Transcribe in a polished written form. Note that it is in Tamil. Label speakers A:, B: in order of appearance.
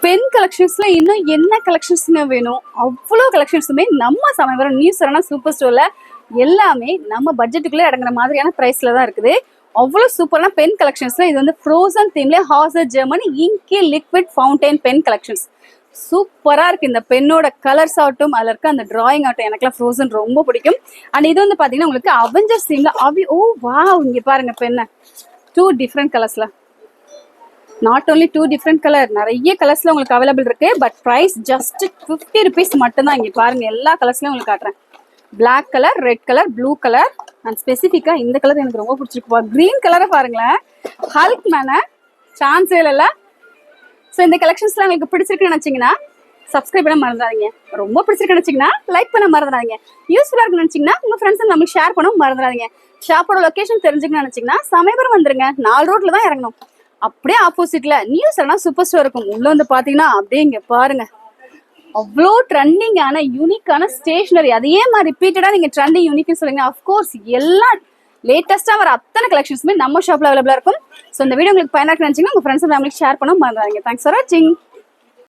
A: பென் கலெக்ஷன்ஸ்ல இன்னும் என்ன கலெக்ஷன்ஸ்ங்க வேணும்? அவ்வளோ கலெக்ஷன்ஸுமே நம்ம சமயபுரம் நியூ சரவணா சூப்பர் ஸ்டோர்ல எல்லாமே நம்ம பட்ஜெட்டுக்குள்ளே அடங்குற மாதிரியான பிரைஸ்ல தான் இருக்குது. அவ்வளோ சூப்பரான பென் கலெக்ஷன்ஸ்ல இது வந்து ஃப்ரோசன் தீம்ல Hauser Germany ink liquid fountain pen collections சூப்பரா இருக்கு. இந்த பென்னோட கலர்ஸ் ஆகட்டும், அதுல இருக்க அந்த டிராயிங் ஆகட்டும், எனக்குலாம் ஃப்ரோசன் ரொம்ப பிடிக்கும். அண்ட் இது வந்து பாத்தீங்கன்னா உங்களுக்கு அவெஞ்சர்ஸ் தீம்ல ஓ வாவ், இங்க பாருங்க பெண்ணை 2 டிஃப்ரெண்ட் கலர்ஸ்ல, நாட் ஓன்லி 2 டிஃப்ரெண்ட் கலர், நிறைய கலர்ஸ்ல உங்களுக்கு அவைலபிள் இருக்கு. பட் பிரைஸ் ஜஸ்ட் 50 rupees மட்டும்தான். இங்க பாருங்க எல்லா கலர்ஸ்லயும் உங்களுக்கு காட்டுறேன். Black colour, red colour, blue colour and ஸ்பெசிஃபிக்கா இந்த கலர் எனக்கு ரொம்ப பிடிச்சிருக்கு. கிரீன் கலரை பாருங்களேன், ஹல்க் மேன சான்ஸே இல்லை. ஸோ இந்த கலெக்ஷன்ஸ்லாம் உங்களுக்கு பிடிச்சிருக்குன்னு நினைச்சீங்கன்னா சப்ஸ்கிரைப் பண்ண மறந்துடாதீங்க. ரொம்ப பிடிச்சிருக்குன்னு நினைச்சீங்கன்னா லைக் பண்ண மறந்துடாதீங்க. யூஸ்ஃபுல்லா இருக்குன்னு நினைச்சீங்கன்னா உங்க ஃப்ரெண்ட்ஸ் நம்மளுக்கு ஷேர் பண்ண மறந்துடாதீங்க. ஷாப்போட லொகேஷன் தெரிஞ்சுக்கணும்னு நினைச்சீங்கன்னா சமயபுரம் வந்துருங்க. 4 ரோட்ல தான் இறங்கணும். அப்படியே ஆப்போசிட்ல நியூ சரவணா சூப்பர் ஸ்டோர் இருக்கும். உள்ள வந்து பாத்தீங்கன்னா அப்படியே இங்க பாருங்க அவ்வளோ ட்ரெண்டிங்கான யூனிக்கான ஸ்டேஷனரி. அதையே மாதிரி ரிப்பீட்டடா நீங்க ட்ரெண்டிங் யூனிக்னு சொல்லுங்க. அஃப்கோர்ஸ் எல்லா லேட்டஸ்டா வர அத்தனை கலெக்ஷன்ஸுமே நம்ம ஷாப்ல அவைலபிளா இருக்கும். ஸோ இந்த வீடியோ உங்களுக்கு பயனாக நினைச்சீங்கன்னா உங்க ஃப்ரெண்ட்ஸ் ஃபேமிலிக்கு ஷேர் பண்ண மறந்துடாதீங்க. தேங்க்ஸ் ஃபார் வாட்சிங்.